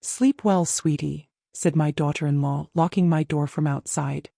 "Sleep well, sweetie," said my daughter-in-law, locking my door from outside.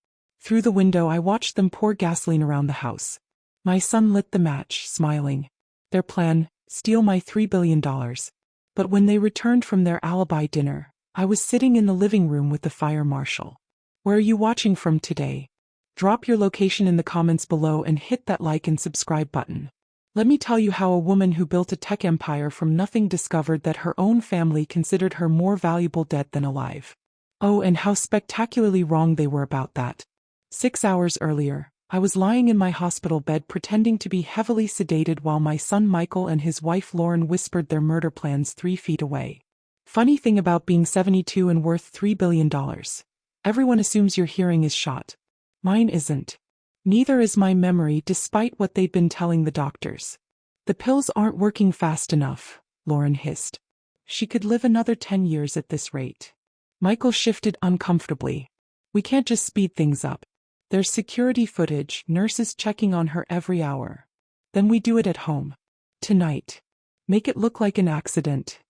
Through the window I watched them pour gasoline around the house. My son lit the match, smiling. Their plan: steal my $3 billion. But when they returned from their alibi dinner, I was sitting in the living room with the fire marshal. Where are you watching from today? Drop your location in the comments below and hit that like and subscribe button. Let me tell you how a woman who built a tech empire from nothing discovered that her own family considered her more valuable dead than alive. Oh, and how spectacularly wrong they were about that. 6 hours earlier, I was lying in my hospital bed pretending to be heavily sedated while my son Michael and his wife Lauren whispered their murder plans 3 feet away. Funny thing about being 72 and worth $3 billion. Everyone assumes your hearing is shot. Mine isn't. Neither is my memory, despite what they've been telling the doctors. The pills aren't working fast enough, Lauren hissed. She could live another 10 years at this rate. Michael shifted uncomfortably. We can't just speed things up. There's security footage, nurses checking on her every hour. Then we do it at home. Tonight. Make it look like an accident.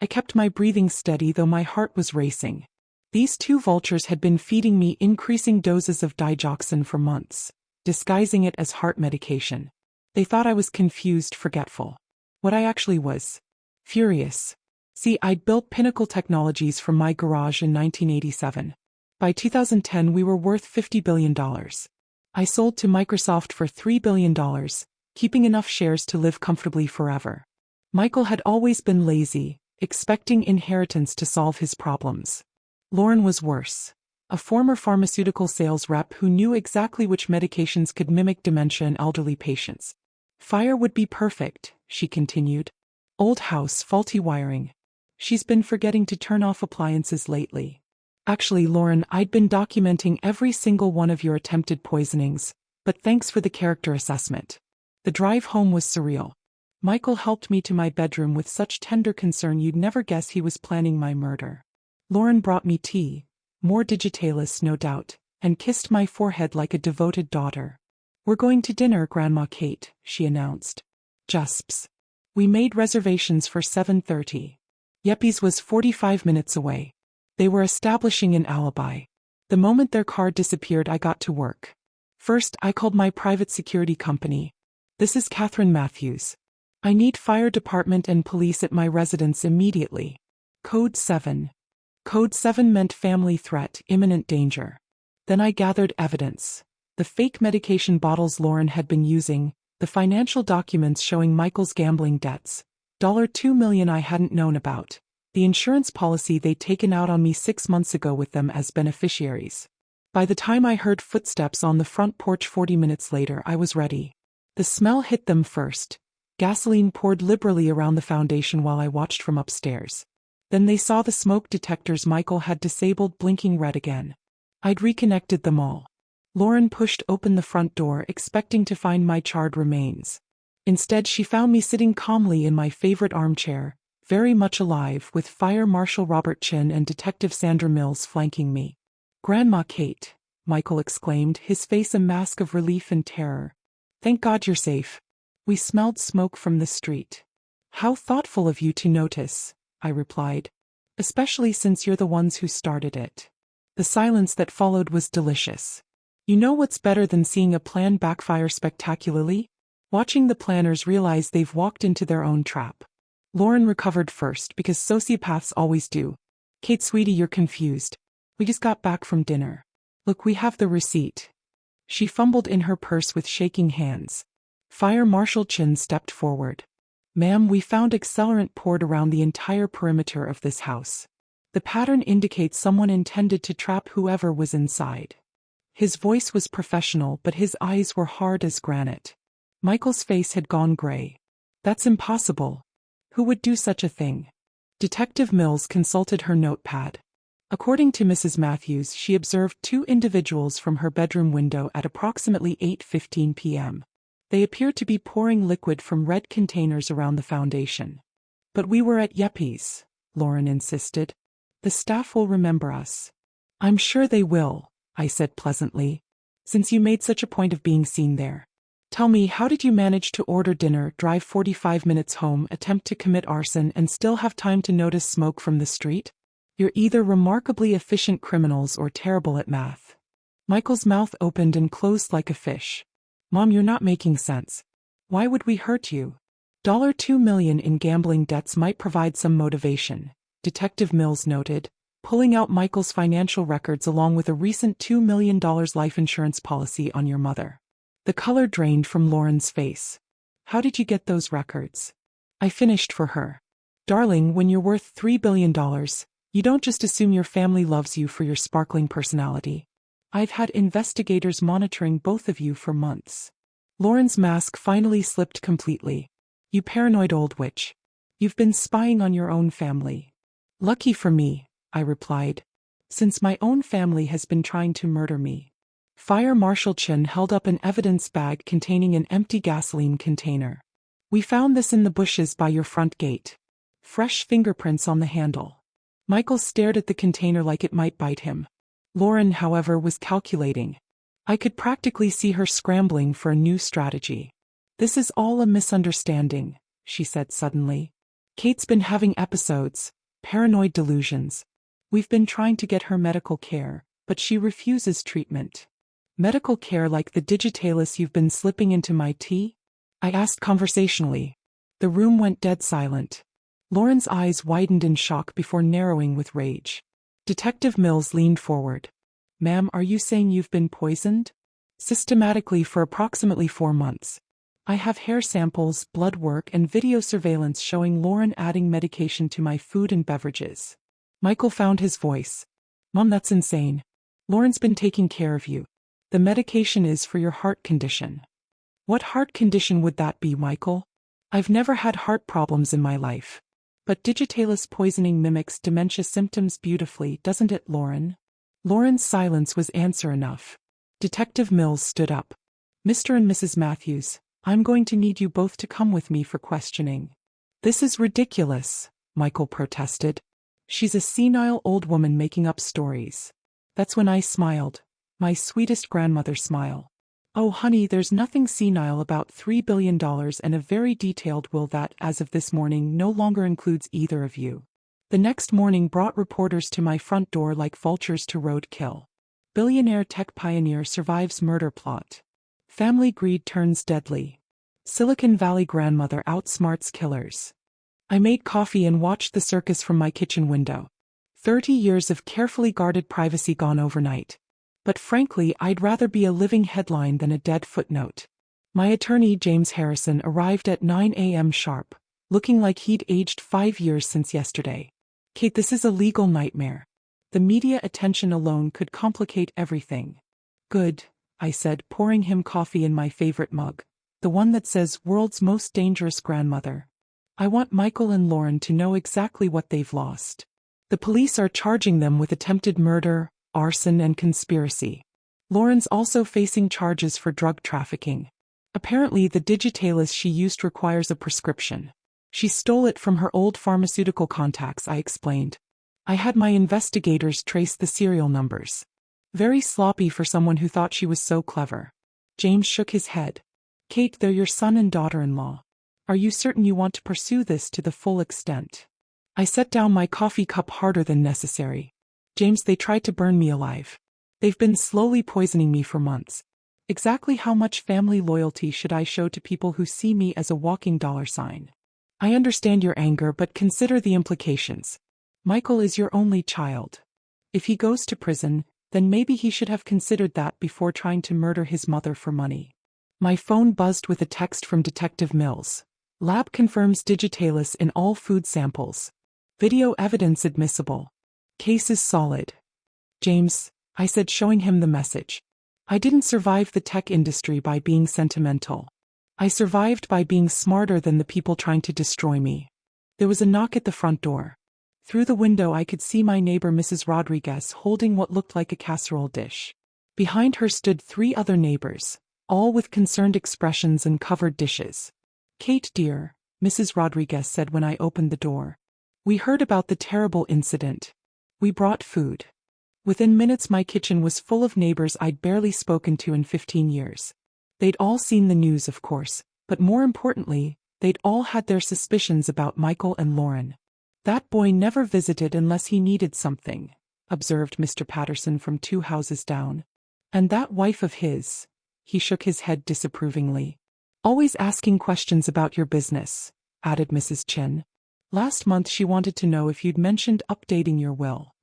I kept my breathing steady though my heart was racing. These 2 vultures had been feeding me increasing doses of digoxin for months, disguising it as heart medication. They thought I was confused, forgetful. What I actually was: furious. See, I'd built Pinnacle Technologies from my garage in 1987. By 2010 we were worth $50 billion. I sold to Microsoft for $3 billion, keeping enough shares to live comfortably forever. Michael had always been lazy, expecting inheritance to solve his problems. Lauren was worse. A former pharmaceutical sales rep who knew exactly which medications could mimic dementia in elderly patients. Fire would be perfect, she continued. Old house, faulty wiring. She's been forgetting to turn off appliances lately. Actually, Lauren, I'd been documenting every single one of your attempted poisonings, but thanks for the character assessment. The drive home was surreal. Michael helped me to my bedroom with such tender concern you'd never guess he was planning my murder. Lauren brought me tea, more digitalis no doubt, and kissed my forehead like a devoted daughter. We're going to dinner, Grandma Kate, she announced. Jusps. We made reservations for 7:30. Yeppies was 45 minutes away. They were establishing an alibi. The moment their car disappeared, I got to work. First, I called my private security company. This is Catherine Matthews. I need fire department and police at my residence immediately. Code 7. Code 7 meant family threat, imminent danger. Then I gathered evidence. The fake medication bottles Lauren had been using, the financial documents showing Michael's gambling debts, $2 million I hadn't known about, the insurance policy they'd taken out on me 6 months ago with them as beneficiaries. By the time I heard footsteps on the front porch 40 minutes later, I was ready. The smell hit them first. Gasoline poured liberally around the foundation while I watched from upstairs. Then they saw the smoke detectors Michael had disabled blinking red again. I'd reconnected them all. Lauren pushed open the front door, expecting to find my charred remains. Instead, she found me sitting calmly in my favorite armchair, very much alive, with Fire Marshal Robert Chin and Detective Sandra Mills flanking me. Grandma Kate, Michael exclaimed, his face a mask of relief and terror. Thank God you're safe. We smelled smoke from the street. How thoughtful of you to notice, I replied. Especially since you're the ones who started it. The silence that followed was delicious. You know what's better than seeing a plan backfire spectacularly? Watching the planners realize they've walked into their own trap. Lauren recovered first, because sociopaths always do. Kate, sweetie, you're confused. We just got back from dinner. Look, we have the receipt. She fumbled in her purse with shaking hands. Fire Marshal Chin stepped forward. Ma'am, we found accelerant poured around the entire perimeter of this house. The pattern indicates someone intended to trap whoever was inside. His voice was professional, but his eyes were hard as granite. Michael's face had gone gray. That's impossible. Who would do such a thing? Detective Mills consulted her notepad. According to Mrs. Matthews, she observed 2 individuals from her bedroom window at approximately 8:15 p.m. They appeared to be pouring liquid from red containers around the foundation. But we were at Yeppies, Lauren insisted. The staff will remember us. I'm sure they will, I said pleasantly, since you made such a point of being seen there. Tell me, how did you manage to order dinner, drive 45 minutes home, attempt to commit arson, and still have time to notice smoke from the street? You're either remarkably efficient criminals or terrible at math. Michael's mouth opened and closed like a fish. Mom, you're not making sense. Why would we hurt you? $2 million in gambling debts might provide some motivation, Detective Mills noted, pulling out Michael's financial records along with a recent $2 million life insurance policy on your mother. The color drained from Lauren's face. How did you get those records? I finished for her. Darling, when you're worth $3 billion, you don't just assume your family loves you for your sparkling personality. I've had investigators monitoring both of you for months. Lauren's mask finally slipped completely. You paranoid old witch. You've been spying on your own family. Lucky for me, I replied, since my own family has been trying to murder me. Fire Marshal Chen held up an evidence bag containing an empty gasoline container. We found this in the bushes by your front gate. Fresh fingerprints on the handle. Michael stared at the container like it might bite him. Lauren, however, was calculating. I could practically see her scrambling for a new strategy. This is all a misunderstanding, she said suddenly. Kate's been having episodes, paranoid delusions. We've been trying to get her medical care, but she refuses treatment. Medical care like the digitalis you've been slipping into my tea? I asked conversationally. The room went dead silent. Lauren's eyes widened in shock before narrowing with rage. Detective Mills leaned forward. Ma'am, are you saying you've been poisoned? Systematically for approximately 4 months. I have hair samples, blood work, and video surveillance showing Lauren adding medication to my food and beverages. Michael found his voice. Mom, that's insane. Lauren's been taking care of you. The medication is for your heart condition. What heart condition would that be, Michael? I've never had heart problems in my life. But digitalis poisoning mimics dementia symptoms beautifully, doesn't it, Lauren? Lauren's silence was answer enough. Detective Mills stood up. Mr. and Mrs. Matthews, I'm going to need you both to come with me for questioning. This is ridiculous, Michael protested. She's a senile old woman making up stories. That's when I smiled. My sweetest grandmother smile. Oh honey, there's nothing senile about $3 billion and a very detailed will that, as of this morning, no longer includes either of you. The next morning brought reporters to my front door like vultures to roadkill. Billionaire tech pioneer survives murder plot. Family greed turns deadly. Silicon Valley grandmother outsmarts killers. I made coffee and watched the circus from my kitchen window. 30 years of carefully guarded privacy gone overnight. But frankly, I'd rather be a living headline than a dead footnote. My attorney, James Harrison, arrived at 9 a.m. sharp, looking like he'd aged 5 years since yesterday. Kate, this is a legal nightmare. The media attention alone could complicate everything. Good, I said, pouring him coffee in my favorite mug. The one that says world's most dangerous grandmother. I want Michael and Lauren to know exactly what they've lost. The police are charging them with attempted murder, arson, and conspiracy. Lauren's also facing charges for drug trafficking. Apparently the digitalis she used requires a prescription. She stole it from her old pharmaceutical contacts, I explained. I had my investigators trace the serial numbers. Very sloppy for someone who thought she was so clever. James shook his head. Kate, they're your son and daughter-in-law. Are you certain you want to pursue this to the full extent? I set down my coffee cup harder than necessary. James, they tried to burn me alive. They've been slowly poisoning me for months. Exactly how much family loyalty should I show to people who see me as a walking dollar sign? I understand your anger, but consider the implications. Michael is your only child. If he goes to prison, then maybe he should have considered that before trying to murder his mother for money. My phone buzzed with a text from Detective Mills. Lab confirms digitalis in all food samples. Video evidence admissible. Case is solid. James, I said, showing him the message. I didn't survive the tech industry by being sentimental. I survived by being smarter than the people trying to destroy me. There was a knock at the front door. Through the window I could see my neighbor Mrs. Rodriguez holding what looked like a casserole dish. Behind her stood 3 other neighbors, all with concerned expressions and covered dishes. Kate dear, Mrs. Rodriguez said when I opened the door. We heard about the terrible incident. We brought food. Within minutes my kitchen was full of neighbors I'd barely spoken to in 15 years. They'd all seen the news, of course, but more importantly, they'd all had their suspicions about Michael and Lauren. That boy never visited unless he needed something, observed Mr. Patterson from 2 houses down. And that wife of his, he shook his head disapprovingly. Always asking questions about your business, added Mrs. Chen. Last month she wanted to know if you'd mentioned updating your will.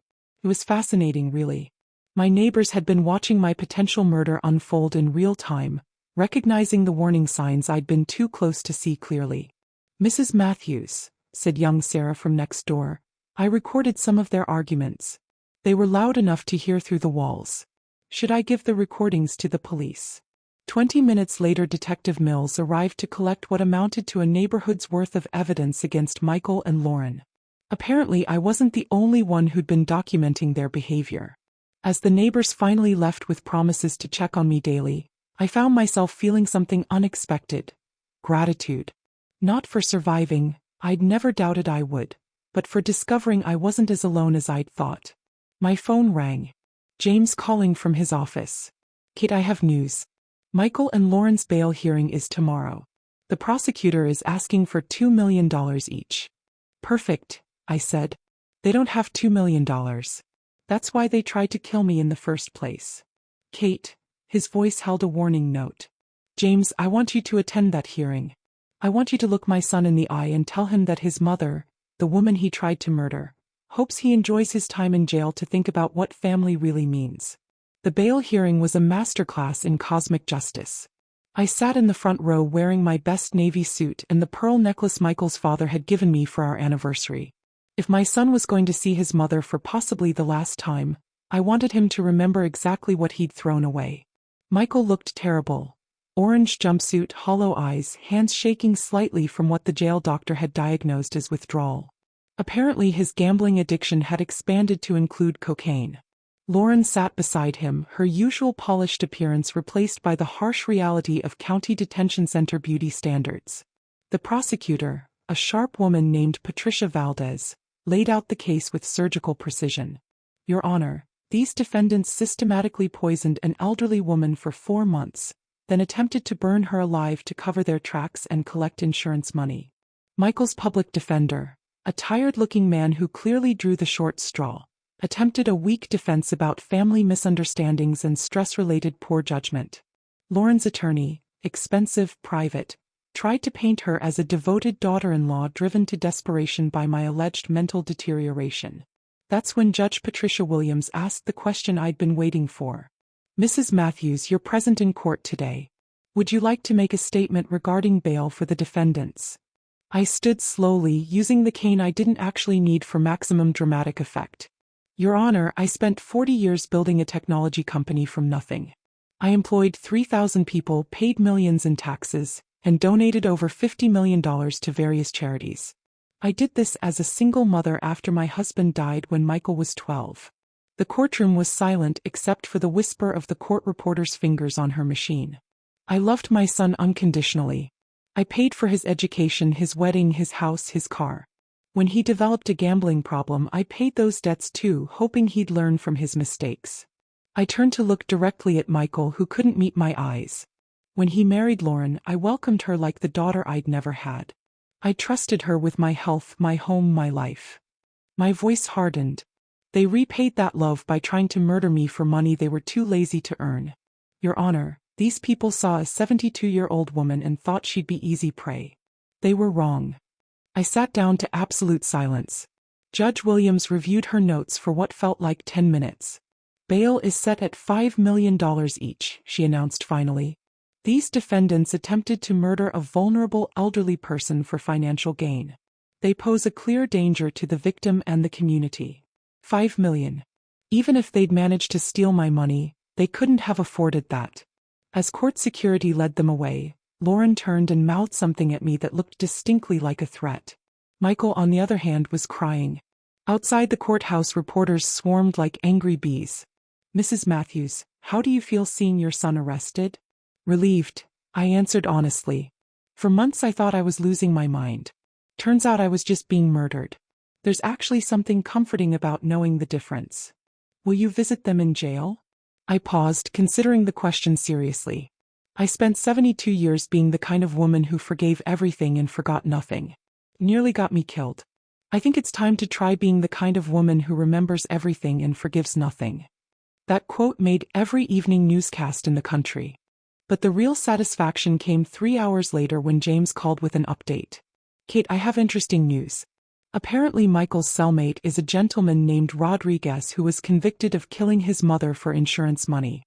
It was fascinating, really. My neighbors had been watching my potential murder unfold in real time, recognizing the warning signs I'd been too close to see clearly. Mrs. Matthews, said young Sarah from next door, I recorded some of their arguments. They were loud enough to hear through the walls. Should I give the recordings to the police? 20 minutes later, Detective Mills arrived to collect what amounted to a neighborhood's worth of evidence against Michael and Lauren. Apparently, I wasn't the only one who'd been documenting their behavior. As the neighbors finally left with promises to check on me daily, I found myself feeling something unexpected. Gratitude. Not for surviving, I'd never doubted I would, but for discovering I wasn't as alone as I'd thought. My phone rang. James calling from his office. Kate, I have news. Michael and Lauren's bail hearing is tomorrow. The prosecutor is asking for $2 million each. Perfect, I said. They don't have $2 million. That's why they tried to kill me in the first place. Kate, his voice held a warning note. James, I want you to attend that hearing. I want you to look my son in the eye and tell him that his mother, the woman he tried to murder, hopes he enjoys his time in jail to think about what family really means. The bail hearing was a masterclass in cosmic justice. I sat in the front row wearing my best navy suit and the pearl necklace Michael's father had given me for our anniversary. If my son was going to see his mother for possibly the last time, I wanted him to remember exactly what he'd thrown away. Michael looked terrible. Orange jumpsuit, hollow eyes, hands shaking slightly from what the jail doctor had diagnosed as withdrawal. Apparently his gambling addiction had expanded to include cocaine. Lauren sat beside him, her usual polished appearance replaced by the harsh reality of county detention center beauty standards. The prosecutor, a sharp woman named Patricia Valdez, laid out the case with surgical precision. Your Honor, these defendants systematically poisoned an elderly woman for 4 months, then attempted to burn her alive to cover their tracks and collect insurance money. Michael's public defender, a tired-looking man who clearly drew the short straw, attempted a weak defense about family misunderstandings and stress-related poor judgment. Lauren's attorney, expensive, private, tried to paint her as a devoted daughter-in-law driven to desperation by my alleged mental deterioration. That's when Judge Patricia Williams asked the question I'd been waiting for. Mrs. Matthews, you're present in court today. Would you like to make a statement regarding bail for the defendants? I stood slowly, using the cane I didn't actually need for maximum dramatic effect. Your Honor, I spent 40 years building a technology company from nothing. I employed 3,000 people, paid millions in taxes, and donated over $50 million to various charities. I did this as a single mother after my husband died when Michael was 12. The courtroom was silent except for the whisper of the court reporter's fingers on her machine. I loved my son unconditionally. I paid for his education, his wedding, his house, his car. When he developed a gambling problem, I paid those debts too, hoping he'd learn from his mistakes. I turned to look directly at Michael, who couldn't meet my eyes. When he married Lauren, I welcomed her like the daughter I'd never had. I trusted her with my health, my home, my life. My voice hardened. They repaid that love by trying to murder me for money they were too lazy to earn. Your Honor, these people saw a 72-year-old woman and thought she'd be easy prey. They were wrong. I sat down to absolute silence. Judge Williams reviewed her notes for what felt like 10 minutes. Bail is set at $5 million each, she announced finally. These defendants attempted to murder a vulnerable elderly person for financial gain. They pose a clear danger to the victim and the community. $5 million. Even if they'd managed to steal my money, they couldn't have afforded that. As court security led them away, Lauren turned and mouthed something at me that looked distinctly like a threat. Michael, on the other hand, was crying. Outside the courthouse, reporters swarmed like angry bees. Mrs. Matthews, how do you feel seeing your son arrested? Relieved, I answered honestly. For months I thought I was losing my mind. Turns out I was just being murdered. There's actually something comforting about knowing the difference. Will you visit them in jail? I paused, considering the question seriously. I spent 72 years being the kind of woman who forgave everything and forgot nothing. Nearly got me killed. I think it's time to try being the kind of woman who remembers everything and forgives nothing." That quote made every evening newscast in the country. But the real satisfaction came 3 hours later when James called with an update. "Kate, I have interesting news. Apparently Michael's cellmate is a gentleman named Rodriguez who was convicted of killing his mother for insurance money."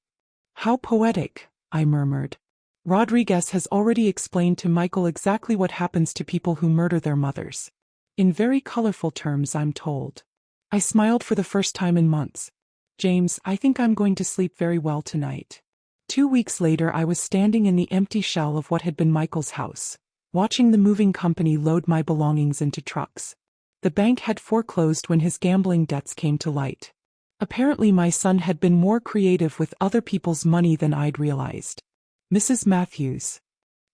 "How poetic," I murmured. "Rodriguez has already explained to Michael exactly what happens to people who murder their mothers. In very colorful terms, I'm told." I smiled for the first time in months. "James, I think I'm going to sleep very well tonight." 2 weeks later I was standing in the empty shell of what had been Michael's house, watching the moving company load my belongings into trucks. The bank had foreclosed when his gambling debts came to light. Apparently my son had been more creative with other people's money than I'd realized. "Mrs. Matthews."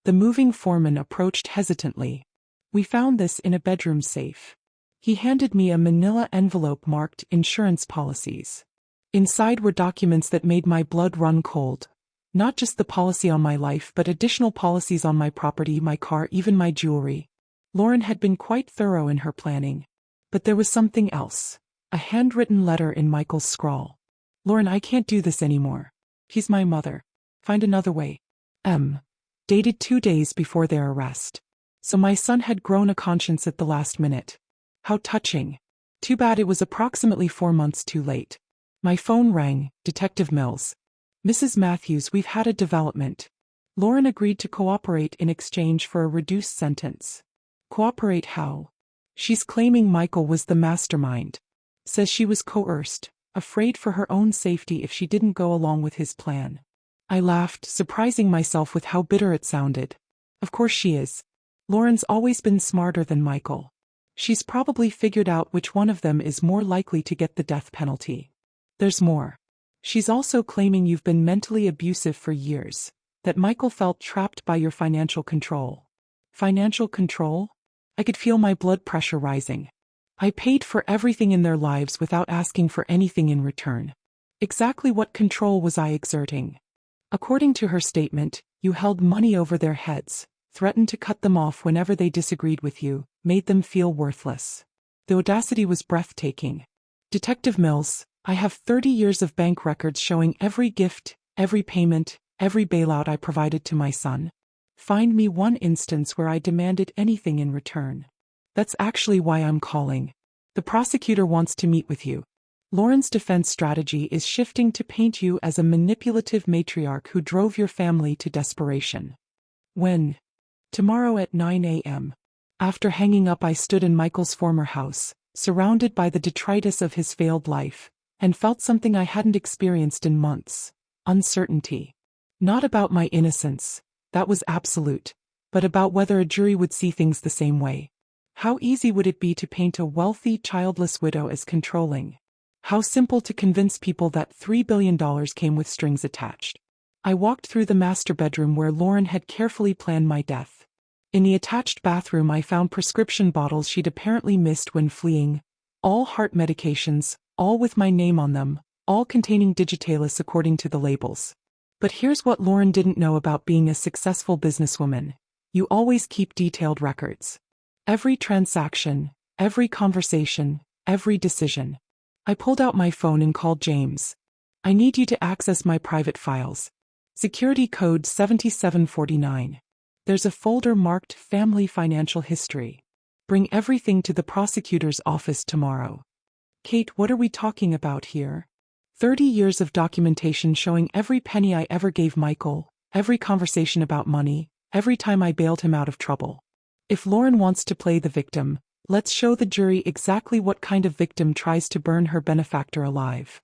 The moving foreman approached hesitantly. "We found this in a bedroom safe." He handed me a manila envelope marked "Insurance Policies." Inside were documents that made my blood run cold. Not just the policy on my life, but additional policies on my property, my car, even my jewelry. Lauren had been quite thorough in her planning. But there was something else. A handwritten letter in Michael's scrawl. "Lauren, I can't do this anymore. He's my mother. Find another way. M." Dated 2 days before their arrest. So my son had grown a conscience at the last minute. How touching. Too bad it was approximately 4 months too late. My phone rang. "Detective Mills." "Mrs. Matthews, we've had a development. Lauren agreed to cooperate in exchange for a reduced sentence." "Cooperate how?" "She's claiming Michael was the mastermind. Says she was coerced, afraid for her own safety if she didn't go along with his plan." I laughed, surprising myself with how bitter it sounded. "Of course she is. Lauren's always been smarter than Michael. She's probably figured out which one of them is more likely to get the death penalty. There's more. She's also claiming you've been mentally abusive for years, that Michael felt trapped by your financial control." "Financial control?" I could feel my blood pressure rising. "I paid for everything in their lives without asking for anything in return. Exactly what control was I exerting?" "According to her statement, you held money over their heads, threatened to cut them off whenever they disagreed with you, made them feel worthless." The audacity was breathtaking. "Detective Mills, I have 30 years of bank records showing every gift, every payment, every bailout I provided to my son. Find me one instance where I demanded anything in return. That's actually why I'm calling. The prosecutor wants to meet with you. Lauren's defense strategy is shifting to paint you as a manipulative matriarch who drove your family to desperation." "When?" "Tomorrow at 9 a.m. After hanging up I stood in Michael's former house, surrounded by the detritus of his failed life, and felt something I hadn't experienced in months. Uncertainty. Not about my innocence. That was absolute. But about whether a jury would see things the same way. How easy would it be to paint a wealthy, childless widow as controlling? How simple to convince people that $3 billion came with strings attached? I walked through the master bedroom where Lauren had carefully planned my death. In the attached bathroom I found prescription bottles she'd apparently missed when fleeing. All heart medications, all with my name on them, all containing Digitalis according to the labels. But here's what Lauren didn't know about being a successful businesswoman. You always keep detailed records. Every transaction, every conversation, every decision. I pulled out my phone and called James. "I need you to access my private files. Security code 7749. There's a folder marked Family Financial History. Bring everything to the prosecutor's office tomorrow." "Kate, what are we talking about here?" 30 years of documentation showing every penny I ever gave Michael, every conversation about money, every time I bailed him out of trouble. If Lauren wants to play the victim, let's show the jury exactly what kind of victim tries to burn her benefactor alive.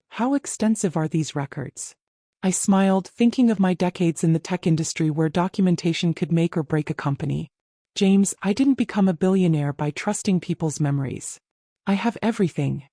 How extensive are these records? I smiled, thinking of my decades in the tech industry where documentation could make or break a company. "James, I didn't become a billionaire by trusting people's memories. I have everything."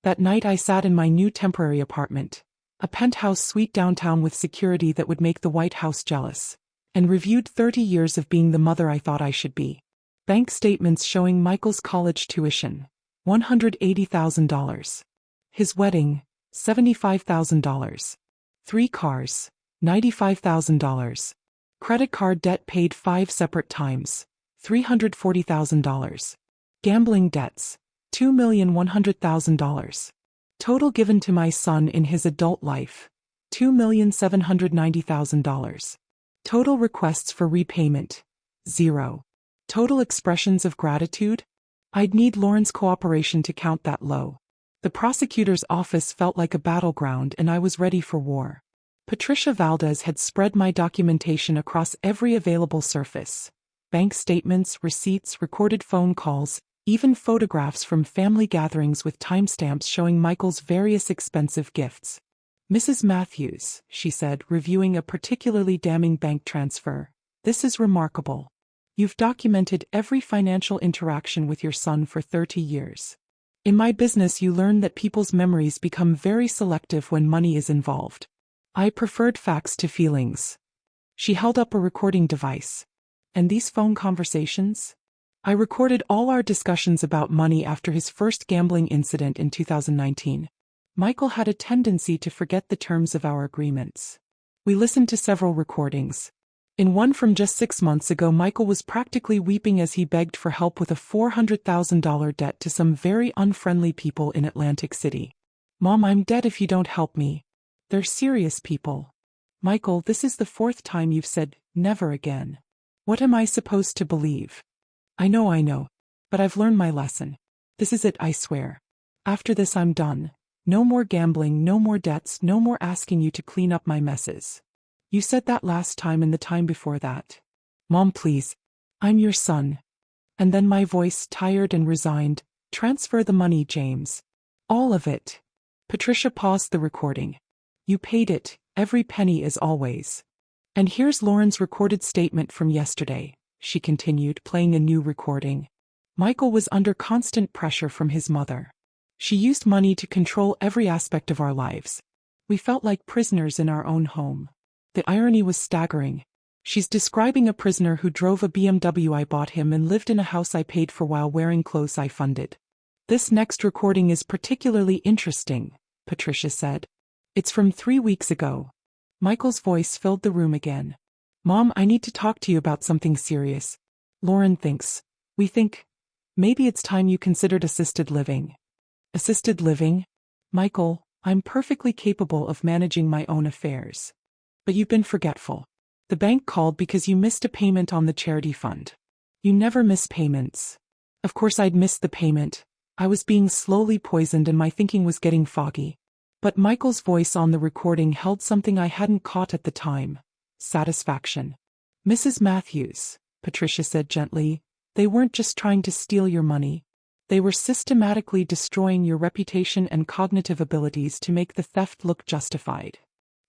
That night I sat in my new temporary apartment, a penthouse suite downtown with security that would make the White House jealous, and reviewed 30 years of being the mother I thought I should be. Bank statements showing Michael's college tuition, $180,000. His wedding, $75,000. 3 cars, $95,000. Credit card debt paid 5 separate times, $340,000. Gambling debts, $2,100,000. Total given to my son in his adult life, $2,790,000. Total requests for repayment, 0. Total expressions of gratitude? I'd need Lauren's cooperation to count that low. The prosecutor's office felt like a battleground and I was ready for war. Patricia Valdez had spread my documentation across every available surface. Bank statements, receipts, recorded phone calls, even photographs from family gatherings with timestamps showing Michael's various expensive gifts. Mrs. Matthews, she said, reviewing a particularly damning bank transfer, this is remarkable. You've documented every financial interaction with your son for 30 years. In my business, you learn that people's memories become very selective when money is involved. I preferred facts to feelings. She held up a recording device. And these phone conversations? I recorded all our discussions about money after his first gambling incident in 2019. Michael had a tendency to forget the terms of our agreements. We listened to several recordings. In one from just 6 months ago, Michael was practically weeping as he begged for help with a $400,000 debt to some very unfriendly people in Atlantic City. Mom, I'm dead if you don't help me. They're serious people. Michael, this is the 4th time you've said, never again. What am I supposed to believe? I know, but I've learned my lesson. This is it, I swear. After this, I'm done. No more gambling, no more debts, no more asking you to clean up my messes. You said that last time and the time before that. Mom, please. I'm your son. And then my voice, tired and resigned, transfer the money, James. All of it. Patricia paused the recording. You paid it, every penny as always. And here's Lauren's recorded statement from yesterday, she continued, playing a new recording. Michael was under constant pressure from his mother. She used money to control every aspect of our lives. We felt like prisoners in our own home. The irony was staggering. She's describing a prisoner who drove a BMW I bought him and lived in a house I paid for while wearing clothes I funded. This next recording is particularly interesting, Patricia said. It's from 3 weeks ago. Michael's voice filled the room again. Mom, I need to talk to you about something serious. Lauren thinks, we think, maybe it's time you considered assisted living. Assisted living? Michael, I'm perfectly capable of managing my own affairs. But you've been forgetful. The bank called because you missed a payment on the charity fund. You never miss payments. Of course I'd missed the payment. I was being slowly poisoned and my thinking was getting foggy. But Michael's voice on the recording held something I hadn't caught at the time. Satisfaction. Mrs. Matthews, Patricia said gently, they weren't just trying to steal your money. They were systematically destroying your reputation and cognitive abilities to make the theft look justified.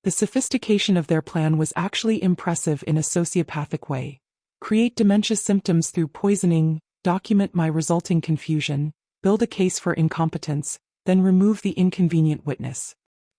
The sophistication of their plan was actually impressive in a sociopathic way. Create dementia symptoms through poisoning, document my resulting confusion, build a case for incompetence, then remove the inconvenient witness.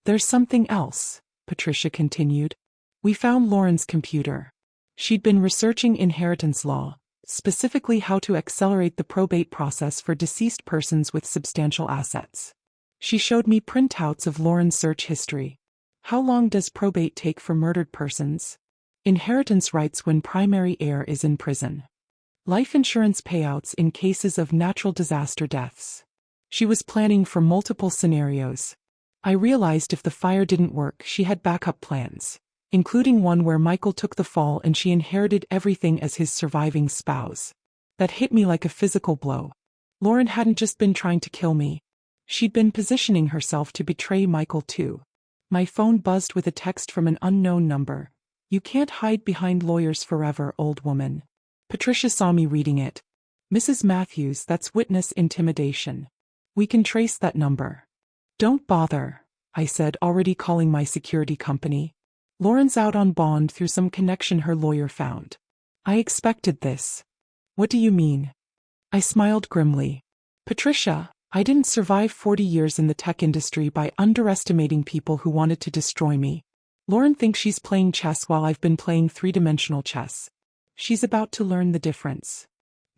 There's something else, Patricia continued. We found Lauren's computer. She'd been researching inheritance law, specifically how to accelerate the probate process for deceased persons with substantial assets. She showed me printouts of Lauren's search history. How long does probate take for murdered persons? Inheritance rights when primary heir is in prison. Life insurance payouts in cases of natural disaster deaths. She was planning for multiple scenarios. I realized if the fire didn't work, she had backup plans, including one where Michael took the fall and she inherited everything as his surviving spouse. That hit me like a physical blow. Lauren hadn't just been trying to kill me. She'd been positioning herself to betray Michael too. My phone buzzed with a text from an unknown number. You can't hide behind lawyers forever, old woman. Patricia saw me reading it. Mrs. Matthews, that's witness intimidation. We can trace that number. Don't bother, I said, already calling my security company. Lauren's out on bond through some connection her lawyer found. I expected this. What do you mean? I smiled grimly. Patricia, I didn't survive 40 years in the tech industry by underestimating people who wanted to destroy me. Lauren thinks she's playing chess while I've been playing three-dimensional chess. She's about to learn the difference.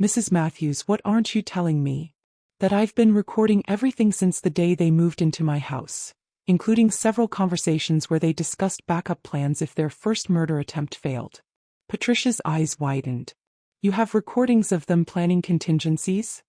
Mrs. Matthews, what aren't you telling me? That I've been recording everything since the day they moved into my house, including several conversations where they discussed backup plans if their first murder attempt failed. Patricia's eyes widened. You have recordings of them planning contingencies?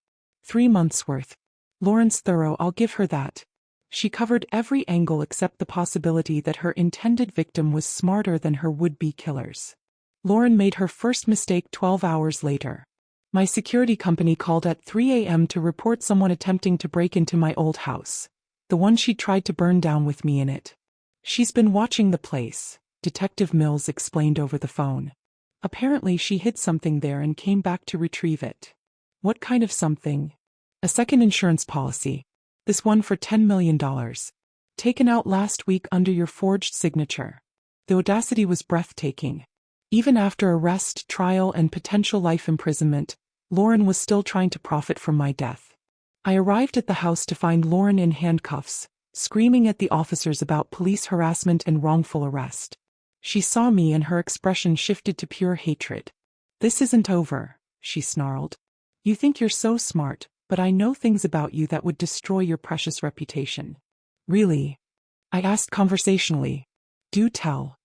3 months' worth. Lauren's thorough, I'll give her that. She covered every angle except the possibility that her intended victim was smarter than her would-be killers. Lauren made her first mistake 12 hours later. My security company called at 3 a.m. to report someone attempting to break into my old house, the one she tried to burn down with me in it. She's been watching the place, Detective Mills explained over the phone. Apparently she hid something there and came back to retrieve it. What kind of something? A second insurance policy. This one for $10 million. Taken out last week under your forged signature. The audacity was breathtaking. Even after arrest, trial, and potential life imprisonment, Lauren was still trying to profit from my death. I arrived at the house to find Lauren in handcuffs, screaming at the officers about police harassment and wrongful arrest. She saw me and her expression shifted to pure hatred. "This isn't over," she snarled. "You think you're so smart, but I know things about you that would destroy your precious reputation." "Really?" I asked conversationally. "Do tell.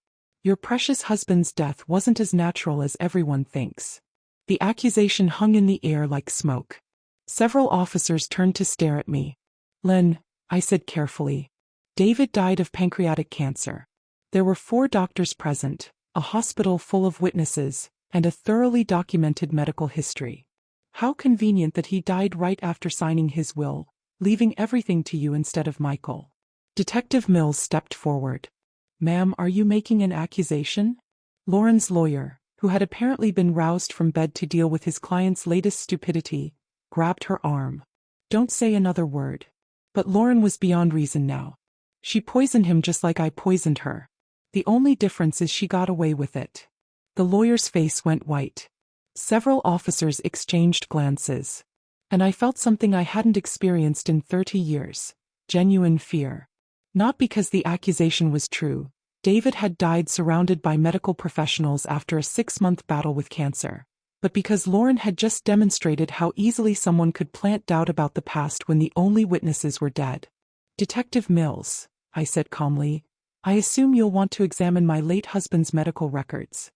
Your precious husband's death wasn't as natural as everyone thinks." The accusation hung in the air like smoke. Several officers turned to stare at me. "Len," I said carefully, "David died of pancreatic cancer. There were 4 doctors present, a hospital full of witnesses, and a thoroughly documented medical history. How convenient that he died right after signing his will, leaving everything to you instead of Michael." Detective Mills stepped forward. "Ma'am, are you making an accusation?" Lauren's lawyer, who had apparently been roused from bed to deal with his client's latest stupidity, grabbed her arm. "Don't say another word." But Lauren was beyond reason now. She poisoned him just like I poisoned her. The only difference is she got away with it. The lawyer's face went white. Several officers exchanged glances. And I felt something I hadn't experienced in 30 years. Genuine fear. Not because the accusation was true. David had died surrounded by medical professionals after a 6-month battle with cancer. But because Lauren had just demonstrated how easily someone could plant doubt about the past when the only witnesses were dead. "Detective Mills," I said calmly, "I assume you'll want to examine my late husband's medical records."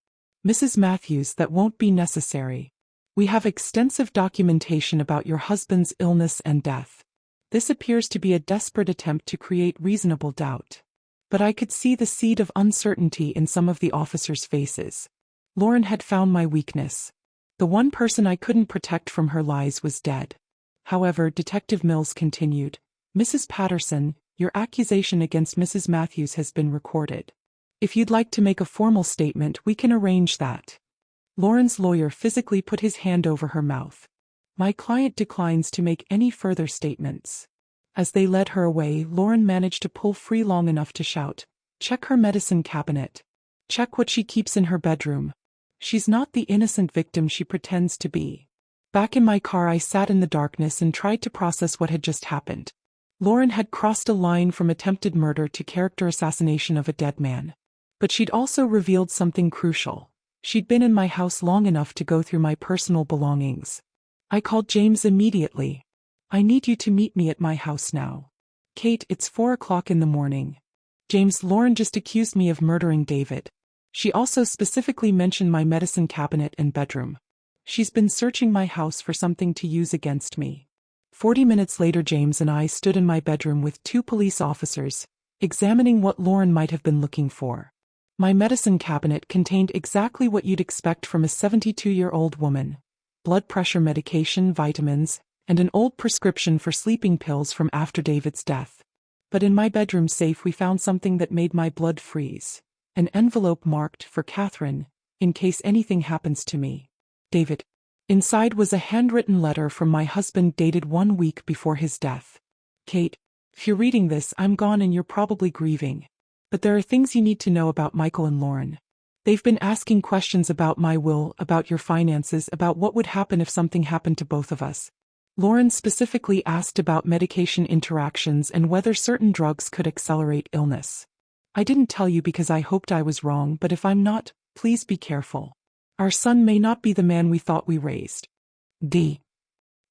"Mrs. Matthews, that won't be necessary. We have extensive documentation about your husband's illness and death. This appears to be a desperate attempt to create reasonable doubt." But I could see the seed of uncertainty in some of the officers' faces. Lauren had found my weakness. The one person I couldn't protect from her lies was dead. However, Detective Mills continued, "Mrs. Patterson, your accusation against Mrs. Matthews has been recorded. If you'd like to make a formal statement, we can arrange that." Lauren's lawyer physically put his hand over her mouth. "My client declines to make any further statements." As they led her away, Lauren managed to pull free long enough to shout, "Check her medicine cabinet. Check what she keeps in her bedroom. She's not the innocent victim she pretends to be." Back in my car, I sat in the darkness and tried to process what had just happened. Lauren had crossed a line from attempted murder to character assassination of a dead man. But she'd also revealed something crucial. She'd been in my house long enough to go through my personal belongings. I called James immediately. "I need you to meet me at my house now. Kate, it's 4 o'clock in the morning." "James, Lauren just accused me of murdering David. She also specifically mentioned my medicine cabinet and bedroom. She's been searching my house for something to use against me." 40 minutes later, James and I stood in my bedroom with 2 police officers, examining what Lauren might have been looking for. My medicine cabinet contained exactly what you'd expect from a 72-year-old woman: blood pressure medication, vitamins, and an old prescription for sleeping pills from after David's death. But in my bedroom safe we found something that made my blood freeze. An envelope marked, "For Catherine, in case anything happens to me. David." Inside was a handwritten letter from my husband dated 1 week before his death. "Kate, if you're reading this, I'm gone and you're probably grieving. But there are things you need to know about Michael and Lauren. They've been asking questions about my will, about your finances, about what would happen if something happened to both of us. Lauren specifically asked about medication interactions and whether certain drugs could accelerate illness. I didn't tell you because I hoped I was wrong, but if I'm not, please be careful. Our son may not be the man we thought we raised. D."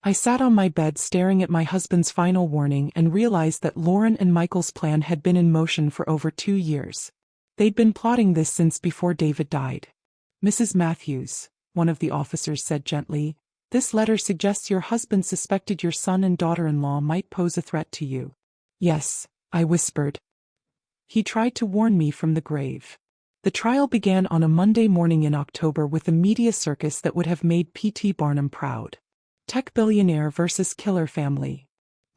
I sat on my bed staring at my husband's final warning and realized that Lauren and Michael's plan had been in motion for over 2 years. They'd been plotting this since before David died. "Mrs. Matthews," one of the officers said gently, This letter suggests your husband suspected your son and daughter-in-law might pose a threat to you. Yes, I whispered. He tried to warn me from the grave. The trial began on a Monday morning in October with a media circus that would have made P.T. Barnum proud. Tech billionaire versus killer family.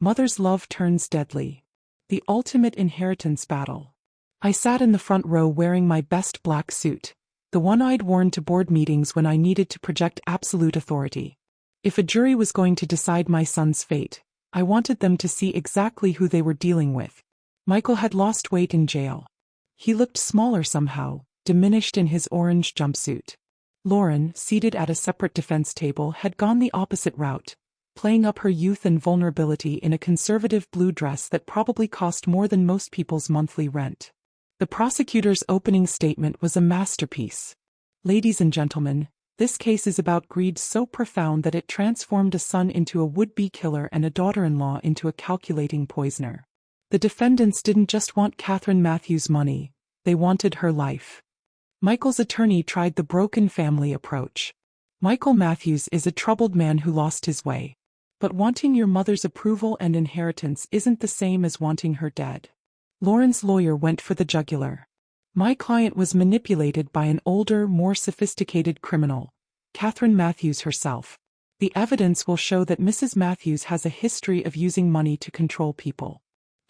Mother's love turns deadly. The ultimate inheritance battle. I sat in the front row wearing my best black suit, the one I'd worn to board meetings when I needed to project absolute authority. If a jury was going to decide my son's fate, I wanted them to see exactly who they were dealing with. Michael had lost weight in jail. He looked smaller somehow, diminished in his orange jumpsuit. Lauren, seated at a separate defense table, had gone the opposite route, playing up her youth and vulnerability in a conservative blue dress that probably cost more than most people's monthly rent. The prosecutor's opening statement was a masterpiece. Ladies and gentlemen, this case is about greed so profound that it transformed a son into a would-be killer and a daughter-in-law into a calculating poisoner. The defendants didn't just want Catherine Matthews' money, they wanted her life. Michael's attorney tried the broken family approach. Michael Matthews is a troubled man who lost his way. But wanting your mother's approval and inheritance isn't the same as wanting her dead. Lauren's lawyer went for the jugular. My client was manipulated by an older, more sophisticated criminal, Catherine Matthews herself. The evidence will show that Mrs. Matthews has a history of using money to control people.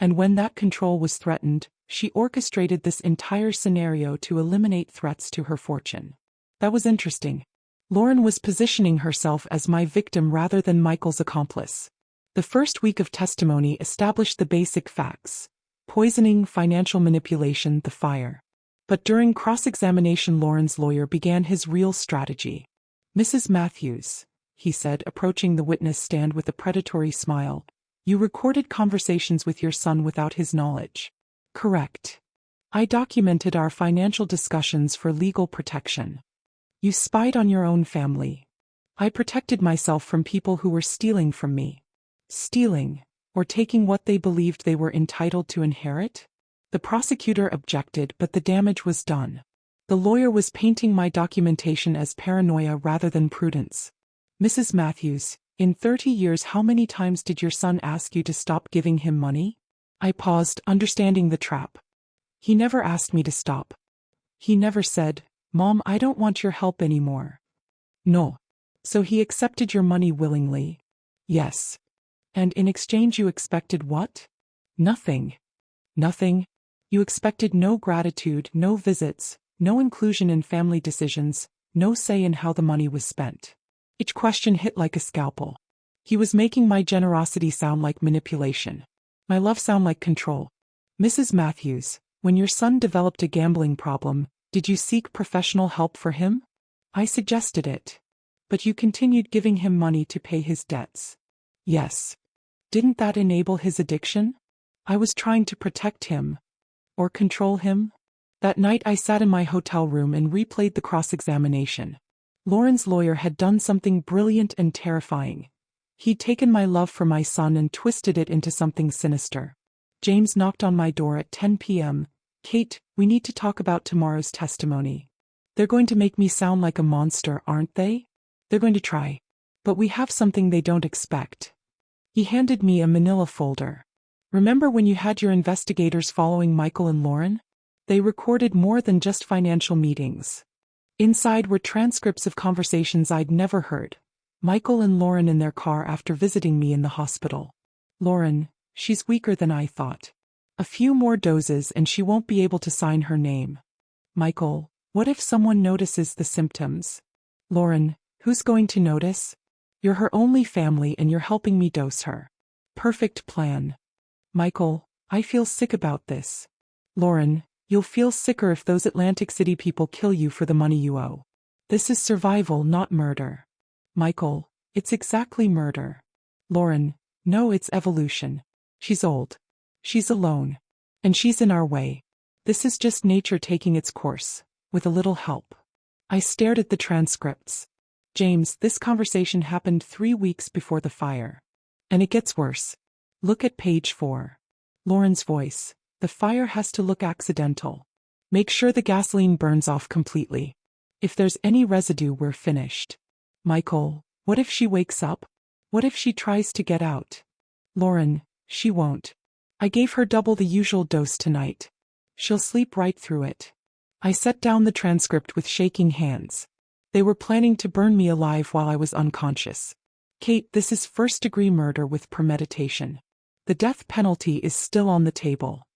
And when that control was threatened, she orchestrated this entire scenario to eliminate threats to her fortune. That was interesting. Lauren was positioning herself as my victim rather than Michael's accomplice. The first week of testimony established the basic facts: poisoning, financial manipulation, the fire. But during cross-examination, Lauren's lawyer began his real strategy. Mrs. Matthews, he said, approaching the witness stand with a predatory smile, you recorded conversations with your son without his knowledge. Correct. I documented our financial discussions for legal protection. You spied on your own family. I protected myself from people who were stealing from me. Stealing, or taking what they believed they were entitled to inherit? The prosecutor objected, but the damage was done. The lawyer was painting my documentation as paranoia rather than prudence. Mrs. Matthews, in 30 years, how many times did your son ask you to stop giving him money? I paused, understanding the trap. He never asked me to stop. He never said, Mom, I don't want your help anymore. No. So he accepted your money willingly? Yes. And in exchange you expected what? Nothing. Nothing. You expected no gratitude, no visits, no inclusion in family decisions, no say in how the money was spent. Each question hit like a scalpel. He was making my generosity sound like manipulation. My love sound like control. Mrs. Matthews, when your son developed a gambling problem, did you seek professional help for him? I suggested it. But you continued giving him money to pay his debts. Yes. Didn't that enable his addiction? I was trying to protect him. Or control him? That night I sat in my hotel room and replayed the cross-examination. Lauren's lawyer had done something brilliant and terrifying. He'd taken my love for my son and twisted it into something sinister. James knocked on my door at 10 p.m. Kate, we need to talk about tomorrow's testimony. They're going to make me sound like a monster, aren't they? They're going to try. But we have something they don't expect. He handed me a manila folder. Remember when you had your investigators following Michael and Lauren? They recorded more than just financial meetings. Inside were transcripts of conversations I'd never heard. Michael and Lauren in their car after visiting me in the hospital. Lauren, she's weaker than I thought. A few more doses and she won't be able to sign her name. Michael, what if someone notices the symptoms? Lauren, who's going to notice? You're her only family and you're helping me dose her. Perfect plan. Michael, I feel sick about this. Lauren, you'll feel sicker if those Atlantic City people kill you for the money you owe. This is survival, not murder. Michael, it's exactly murder. Lauren, no, it's evolution. She's old. She's alone. And she's in our way. This is just nature taking its course, with a little help. I stared at the transcripts. James, this conversation happened 3 weeks before the fire. And it gets worse. Look at page 4. Lauren's voice. The fire has to look accidental. Make sure the gasoline burns off completely. If there's any residue, we're finished. Michael, What if she wakes up? What if she tries to get out? Lauren, she won't. I gave her double the usual dose tonight. She'll sleep right through it. I set down the transcript with shaking hands. They were planning to burn me alive while I was unconscious. Kate, this is first-degree murder with premeditation. The death penalty is still on the table.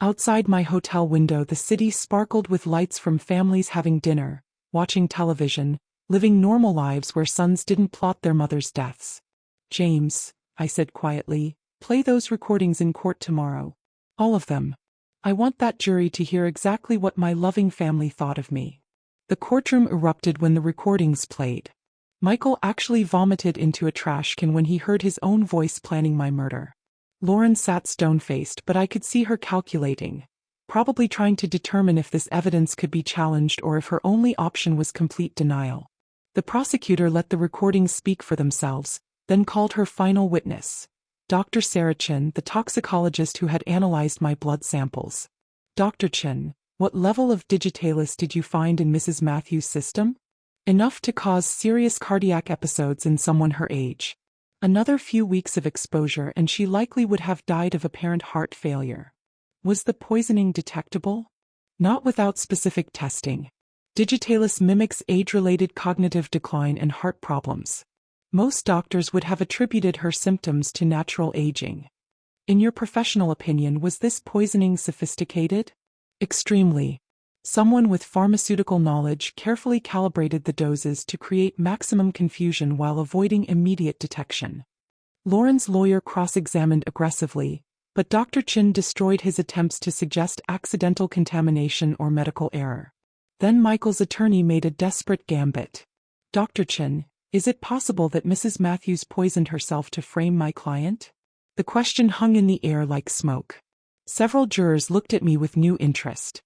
Outside my hotel window, the city sparkled with lights from families having dinner, watching television, living normal lives where sons didn't plot their mothers' deaths. James, I said quietly, play those recordings in court tomorrow. All of them. I want that jury to hear exactly what my loving family thought of me. The courtroom erupted when the recordings played. Michael actually vomited into a trash can when he heard his own voice planning my murder. Lauren sat stone-faced, but I could see her calculating, probably trying to determine if this evidence could be challenged or if her only option was complete denial. The prosecutor let the recordings speak for themselves, then called her final witness, Dr. Sarah Chin, the toxicologist who had analyzed my blood samples. Dr. Chin, what level of digitalis did you find in Mrs. Matthews' system? Enough to cause serious cardiac episodes in someone her age. Another few weeks of exposure and she likely would have died of apparent heart failure. Was the poisoning detectable? Not without specific testing. Digitalis mimics age-related cognitive decline and heart problems. Most doctors would have attributed her symptoms to natural aging. In your professional opinion, was this poisoning sophisticated? Extremely. Someone with pharmaceutical knowledge carefully calibrated the doses to create maximum confusion while avoiding immediate detection. Lauren's lawyer cross-examined aggressively, but Dr. Chin destroyed his attempts to suggest accidental contamination or medical error. Then Michael's attorney made a desperate gambit. Dr. Chin, is it possible that Mrs. Matthews poisoned herself to frame my client? The question hung in the air like smoke. Several jurors looked at me with new interest.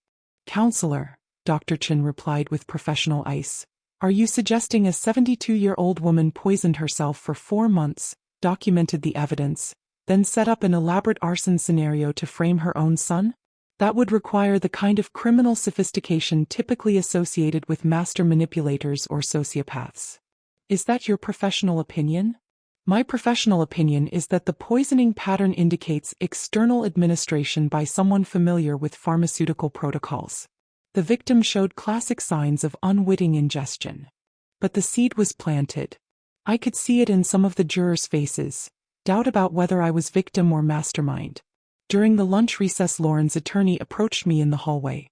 Counselor, Dr. Chin replied with professional ice, are you suggesting a 72-year-old woman poisoned herself for 4 months, documented the evidence, then set up an elaborate arson scenario to frame her own son? That would require the kind of criminal sophistication typically associated with master manipulators or sociopaths. Is that your professional opinion? My professional opinion is that the poisoning pattern indicates external administration by someone familiar with pharmaceutical protocols. The victim showed classic signs of unwitting ingestion. But the seed was planted. I could see it in some of the jurors' faces, doubt about whether I was victim or mastermind. During the lunch recess, Lauren's attorney approached me in the hallway.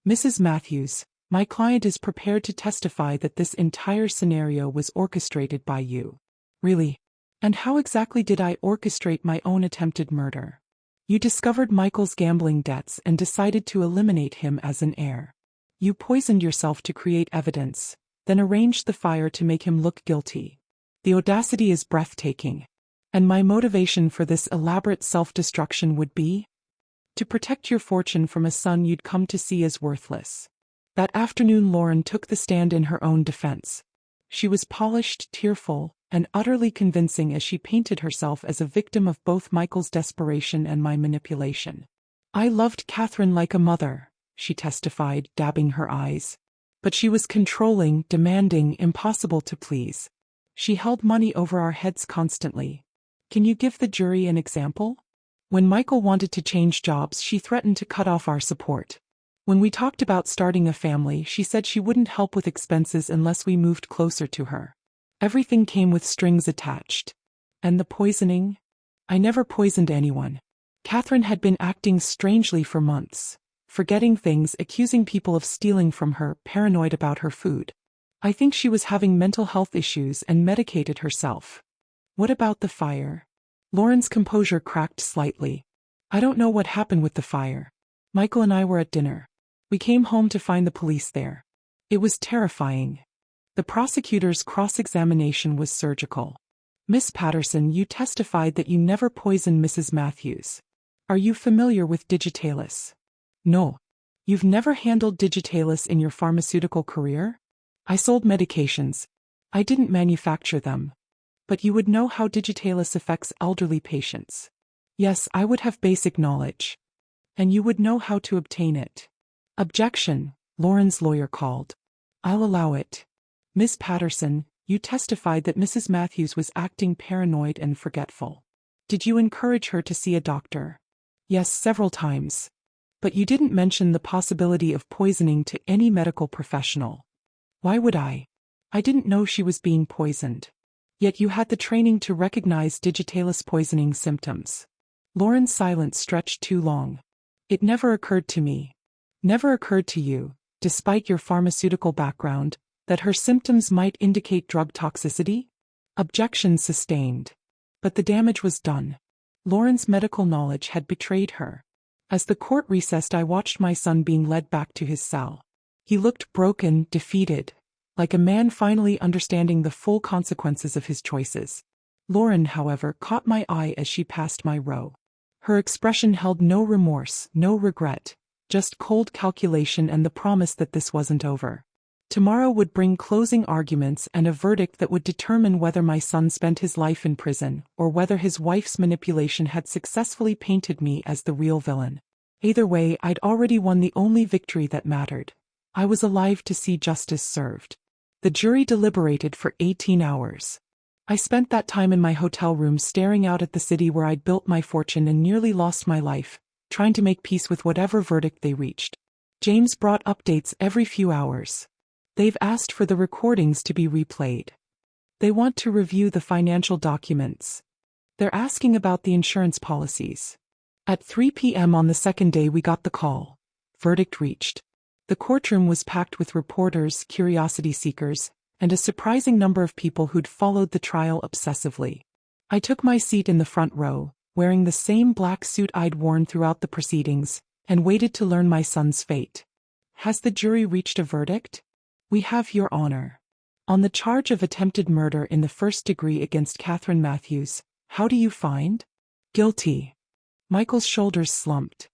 Mrs. Matthews, my client is prepared to testify that this entire scenario was orchestrated by you. Really? And how exactly did I orchestrate my own attempted murder? You discovered Michael's gambling debts and decided to eliminate him as an heir. You poisoned yourself to create evidence, then arranged the fire to make him look guilty. The audacity is breathtaking. And my motivation for this elaborate self-destruction would be? To protect your fortune from a son you'd come to see as worthless. That afternoon Lauren took the stand in her own defense. She was polished, tearful, and utterly convincing as she painted herself as a victim of both Michael's desperation and my manipulation. I loved Catherine like a mother, she testified, dabbing her eyes. But she was controlling, demanding, impossible to please. She held money over our heads constantly. Can you give the jury an example? When Michael wanted to change jobs, she threatened to cut off our support. When we talked about starting a family, she said she wouldn't help with expenses unless we moved closer to her. Everything came with strings attached. And the poisoning? I never poisoned anyone. Catherine had been acting strangely for months, forgetting things, accusing people of stealing from her, paranoid about her food. I think she was having mental health issues and medicated herself. What about the fire? Lauren's composure cracked slightly. I don't know what happened with the fire. Michael and I were at dinner. We came home to find the police there. It was terrifying. The prosecutor's cross-examination was surgical. Miss Patterson, you testified that you never poisoned Mrs. Matthews. Are you familiar with digitalis? No. You've never handled digitalis in your pharmaceutical career? I sold medications. I didn't manufacture them. But you would know how digitalis affects elderly patients. Yes, I would have basic knowledge. And you would know how to obtain it. Objection, Lauren's lawyer called. I'll allow it. Miss Patterson, You testified that Mrs. Matthews was acting paranoid and forgetful. Did you encourage her to see a doctor? Yes, several times. But you didn't mention the possibility of poisoning to any medical professional. Why would I? I didn't know she was being poisoned. Yet you had the training to recognize digitalis poisoning symptoms. Lauren's silence stretched too long. It never occurred to me. Never occurred to you, despite your pharmaceutical background, that her symptoms might indicate drug toxicity? Objection sustained. But the damage was done. Lauren's medical knowledge had betrayed her. As the court recessed, I watched my son being led back to his cell. He looked broken, defeated, like a man finally understanding the full consequences of his choices. Lauren, however, caught my eye as she passed my row. Her expression held no remorse, no regret, just cold calculation and the promise that this wasn't over. Tomorrow would bring closing arguments and a verdict that would determine whether my son spent his life in prison or whether his wife's manipulation had successfully painted me as the real villain. Either way, I'd already won the only victory that mattered. I was alive to see justice served. The jury deliberated for 18 hours. I spent that time in my hotel room staring out at the city where I'd built my fortune and nearly lost my life, trying to make peace with whatever verdict they reached. James brought updates every few hours. They've asked for the recordings to be replayed. They want to review the financial documents. They're asking about the insurance policies. At 3 p.m. on the second day we got the call. Verdict reached. The courtroom was packed with reporters, curiosity seekers, and a surprising number of people who'd followed the trial obsessively. I took my seat in the front row, wearing the same black suit I'd worn throughout the proceedings, and waited to learn my son's fate. Has the jury reached a verdict? We have, Your Honor. On the charge of attempted murder in the first degree against Catherine Matthews, how do you find? Guilty. Michael's shoulders slumped.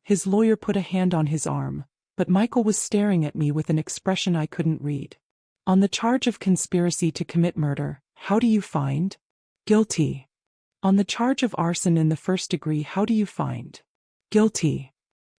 His lawyer put a hand on his arm, but Michael was staring at me with an expression I couldn't read. On the charge of conspiracy to commit murder, how do you find? Guilty. On the charge of arson in the first degree, how do you find? Guilty.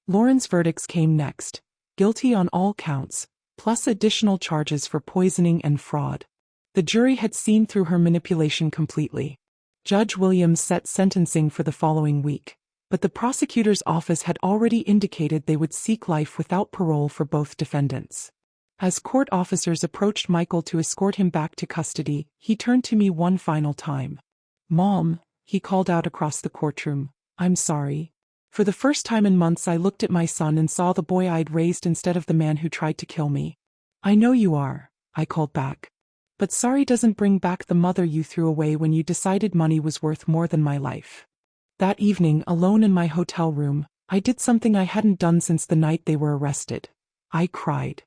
Lauren's verdicts came next. Guilty on all counts, plus additional charges for poisoning and fraud. The jury had seen through her manipulation completely. Judge Williams set sentencing for the following week, but the prosecutor's office had already indicated they would seek life without parole for both defendants. As court officers approached Michael to escort him back to custody, he turned to me one final time. "Mom," he called out across the courtroom, "I'm sorry." For the first time in months I looked at my son and saw the boy I'd raised instead of the man who tried to kill me. "I know you are," I called back. "But sorry doesn't bring back the mother you threw away when you decided money was worth more than my life." That evening, alone in my hotel room, I did something I hadn't done since the night they were arrested. I cried.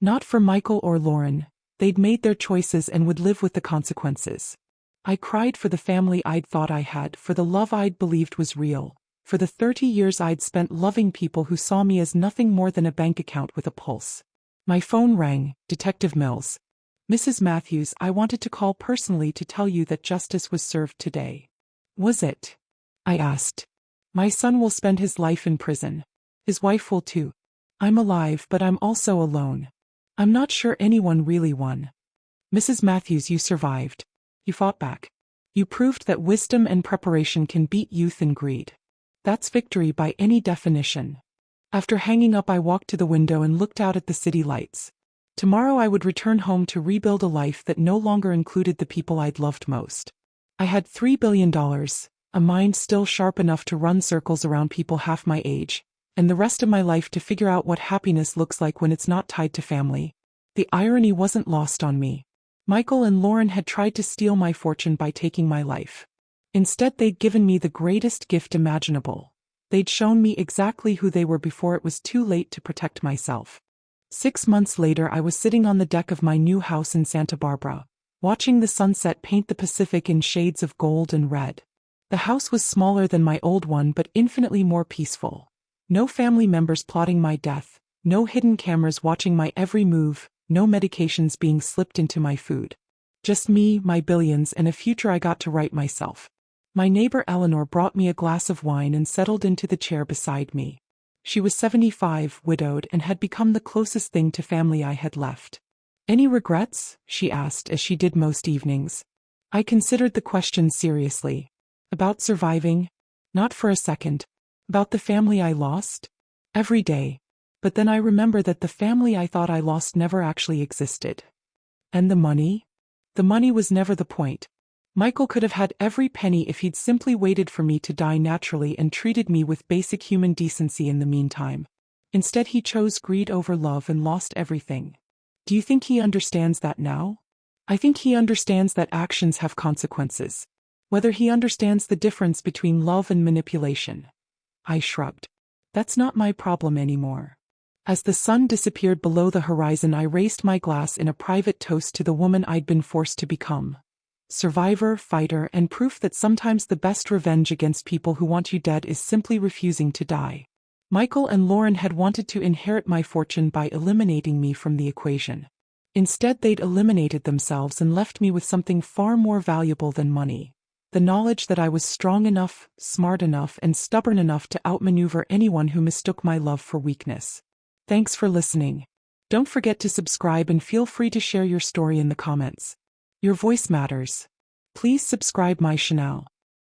Not for Michael or Lauren. They'd made their choices and would live with the consequences. I cried for the family I'd thought I had, for the love I'd believed was real, for the 30 years I'd spent loving people who saw me as nothing more than a bank account with a pulse. My phone rang. Detective Mills. "Mrs. Matthews, I wanted to call personally to tell you that justice was served today." "Was it?" I asked. "My son will spend his life in prison. His wife will too. I'm alive, but I'm also alone. I'm not sure anyone really won. Mrs. Matthews, you survived. You fought back. You proved that wisdom and preparation can beat youth and greed. That's victory by any definition." After hanging up, I walked to the window and looked out at the city lights. Tomorrow I would return home to rebuild a life that no longer included the people I'd loved most. I had $3 billion, a mind still sharp enough to run circles around people half my age, and the rest of my life to figure out what happiness looks like when it's not tied to family. The irony wasn't lost on me. Michael and Lauren had tried to steal my fortune by taking my life. Instead, they'd given me the greatest gift imaginable. They'd shown me exactly who they were before it was too late to protect myself. 6 months later, I was sitting on the deck of my new house in Santa Barbara, watching the sunset paint the Pacific in shades of gold and red. The house was smaller than my old one, but infinitely more peaceful. No family members plotting my death, no hidden cameras watching my every move, no medications being slipped into my food. Just me, my billions, and a future I got to write myself. My neighbor Eleanor brought me a glass of wine and settled into the chair beside me. She was 75, widowed, and had become the closest thing to family I had left. Any regrets? She asked as she did most evenings. I considered the question seriously. About surviving? Not for a second. About the family I lost? Every day. But then I remember that the family I thought I lost never actually existed. And the money? The money was never the point. Michael could have had every penny if he'd simply waited for me to die naturally and treated me with basic human decency in the meantime. Instead, he chose greed over love and lost everything. Do you think he understands that now? I think he understands that actions have consequences. Whether he understands the difference between love and manipulation. I shrugged. That's not my problem anymore. As the sun disappeared below the horizon, I raised my glass in a private toast to the woman I'd been forced to become. Survivor, fighter, and proof that sometimes the best revenge against people who want you dead is simply refusing to die. Michael and Lauren had wanted to inherit my fortune by eliminating me from the equation. Instead, they'd eliminated themselves and left me with something far more valuable than money. The knowledge that I was strong enough, smart enough, and stubborn enough to outmaneuver anyone who mistook my love for weakness. Thanks for listening. Don't forget to subscribe and feel free to share your story in the comments. Your voice matters. Please subscribe my channel.